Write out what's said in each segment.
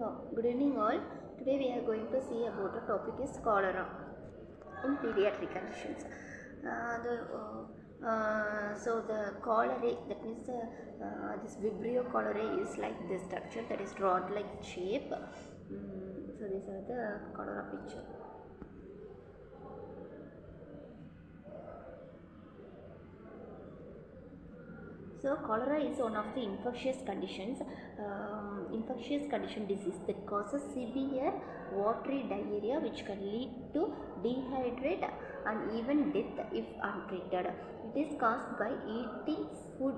Good evening all. Today we are going to see about the topic is cholera in pediatric conditions. So the cholera, that means this Vibrio cholerae is like this structure, that is rod-like shape. So these are the cholera picture. So cholera is one of the infectious condition disease that causes severe watery diarrhea which can lead to dehydration and even death if untreated. It is caused by eating food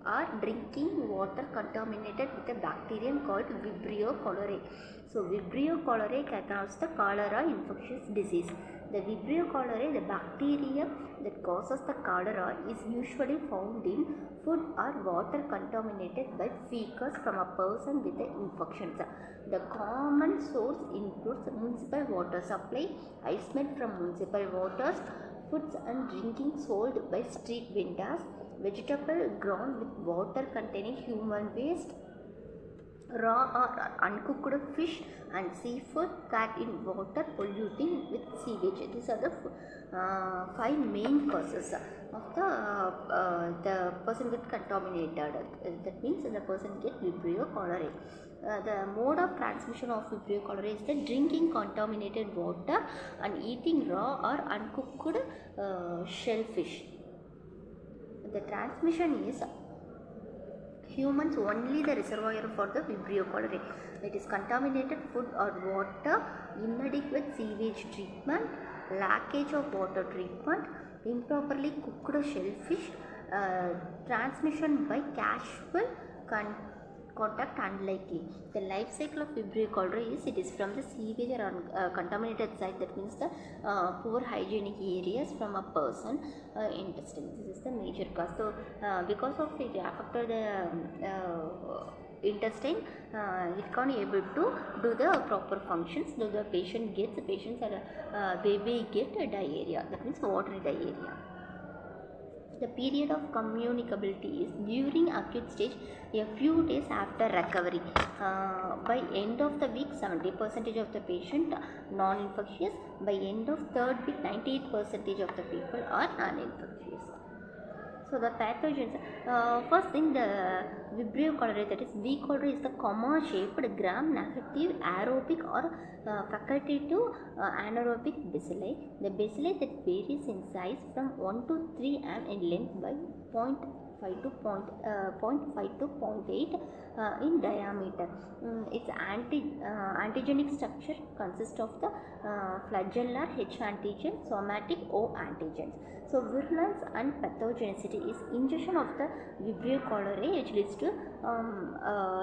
or drinking water contaminated with a bacterium called Vibrio cholerae. So Vibrio cholerae can cause the cholera infectious disease. The Vibrio cholerae, the bacterium that causes the cholera, is usually found in food or water contaminated by feces from a person with the infections. The common source includes municipal water supply, ice melt from municipal waters, foods and drinking sold by street vendors, vegetable grown with water containing human waste, raw or uncooked fish and seafood caught in water polluting with sewage. These are the five main causes of the person get contaminated. That means the person get Vibrio cholerae. The mode of transmission of Vibrio cholerae is the drinking contaminated water and eating raw or uncooked shellfish. The transmission is humans only the reservoir for the Vibrio cholerae. It is contaminated food or water, inadequate sewage treatment, lackage of water treatment, improperly cooked shellfish, transmission by casual contact unlikely. The life cycle of Vibrio cholerae is it is from the sewage or contaminated site, that means the poor hygienic areas from a person intestine. This is the major cause. So because of it affected the intestine, it can't able to do the proper functions. So the patients or baby get diarrhea, that means watery diarrhea. The period of communicability is during acute stage a few days after recovery. By end of the week 70% of the patient non-infectious. By end of third week 98% of the people are non-infectious. So the pathogens, first thing, the Vibrio cholerae, that is V. cholerae, is the comma-shaped gram-negative aerobic or facultative anaerobic bacilli. The bacilli that varies in size from 1 to 3 m in length by 0.5 to 0.8 in diameter. Its antigenic structure consists of the flagellar H antigen, somatic O antigens. So virulence and pathogenicity is ingestion of the Vibrio cholerae, which leads to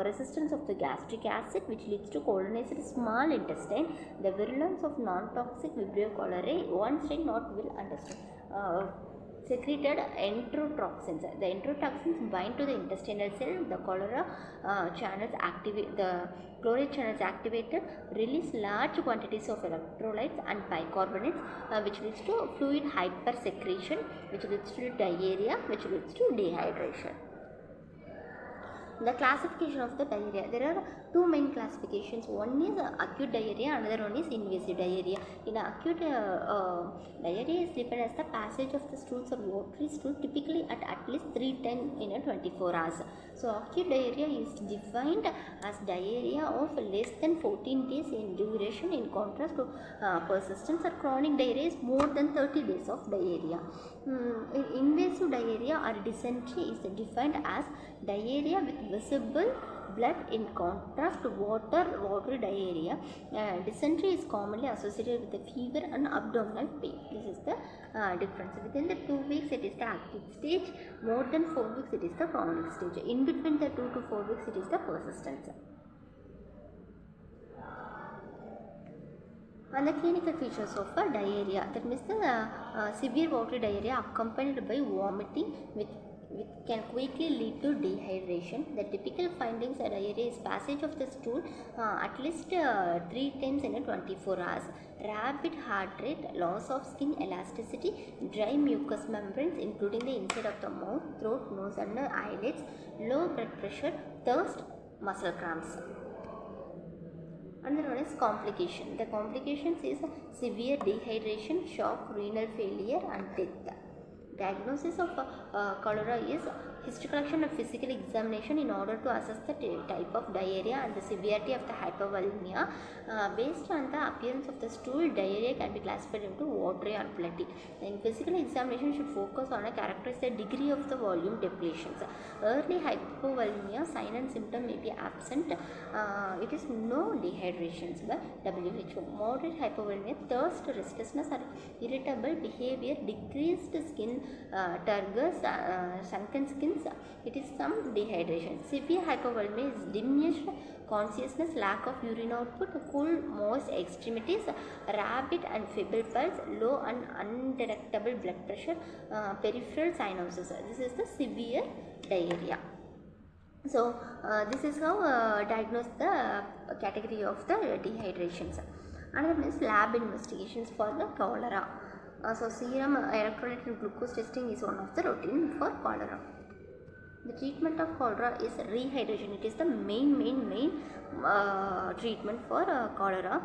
resistance of the gastric acid, which leads to colonized small intestine. The virulence of non-toxic Vibrio cholerae, one strain not well understood. Secreted enterotoxins. The enterotoxins bind to the intestinal cell. The cholera channels activate, the chloride channels activated, release large quantities of electrolytes and bicarbonates, which leads to fluid hypersecretion, which leads to diarrhea, which leads to dehydration. The classification of the diarrhea. There are two main classifications. One is acute diarrhea, another one is invasive diarrhea. In acute diarrhea is defined as the passage of the stools or watery stool typically at least 3 times in a 24 hours. So acute diarrhea is defined as diarrhea of less than 14 days in duration, in contrast to persistence or chronic diarrhea is more than 30 days of diarrhea. Invasive diarrhea or dysentery is defined as diarrhea with visible blood, in contrast to watery diarrhea. Dysentery is commonly associated with the fever and abdominal pain. This is the difference. Within the 2 weeks it is the acute stage, more than 4 weeks it is the chronic stage, in between the 2 to 4 weeks it is the persistence. And the clinical features of diarrhea, that means the severe watery diarrhea accompanied by vomiting which can quickly lead to dehydration. The typical findings of diarrhea is passage of the stool at least 3 times in a 24 hours, rapid heart rate, loss of skin elasticity, dry mucous membranes including the inside of the mouth, throat, nose and eyelids, low blood pressure, thirst, muscle cramps. Another one is complication. The complications is severe dehydration, shock, renal failure, and death. Diagnosis of cholera is history collection and physical examination in order to assess the type of diarrhea and the severity of the hypovolemia. Based on the appearance of the stool, diarrhea can be classified into watery or bloody. In physical examination should focus on a characterize the degree of the volume depletions. Early hypovolemia sign and symptom may be absent. It is no dehydrations by WHO. Moderate hypovolemia, thirst, restlessness, or irritable behavior, decreased skin turgors, sunken skins, it is some dehydration. Severe hypovolemia is diminished consciousness, lack of urine output, cool, moist extremities, rapid and feeble pulse, low and undetectable blood pressure, peripheral cyanosis. This is the severe diarrhea. So, this is how diagnose the category of the dehydrations. Another one is lab investigations for the cholera. So serum electrolyte and glucose testing is one of the routine for cholera. The treatment of cholera is rehydration. It is the main treatment for cholera.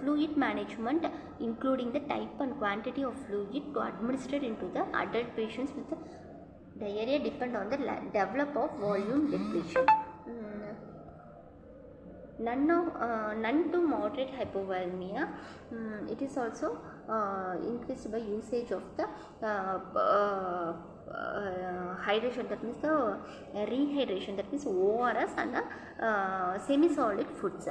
Fluid management, including the type and quantity of fluid to administer into the adult patients with diarrhea, depend on the develop of volume depletion. None to moderate hypovolemia. It is also increased by usage of the hydration, that means the rehydration, that means ORS and semi-solid foods.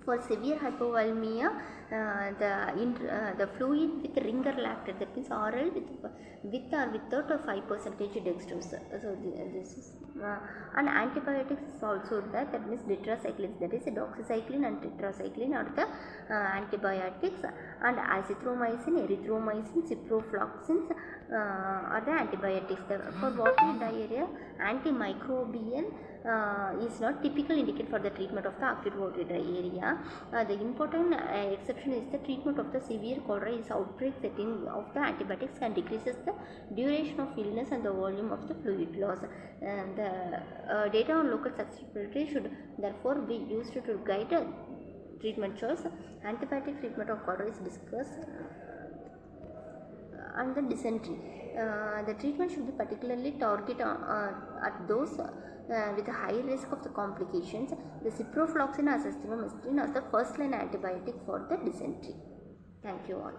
For severe hypovolemia, the fluid with ringer lactate, that means oral with or without a 5% dextrose. So this is and antibiotics is also that means tetracyclines, that is doxycycline and tetracycline are the antibiotics, and azithromycin, erythromycin, ciprofloxacin are the antibiotics. For watery diarrhea, antimicrobial is not typically indicated for the treatment of the acute watery diarrhea. The important exception is the treatment of the severe cholera is outbreak setting of the antibiotics and decreases the duration of illness and the volume of the fluid loss. The data on local susceptibility should therefore be used to guide treatment choice. Antibiotic treatment of cholera is discussed. And the dysentery. The treatment should be particularly targeted at those with a high risk of the complications. The ciprofloxacin or azithromycin are the first line antibiotic for the dysentery. Thank you all.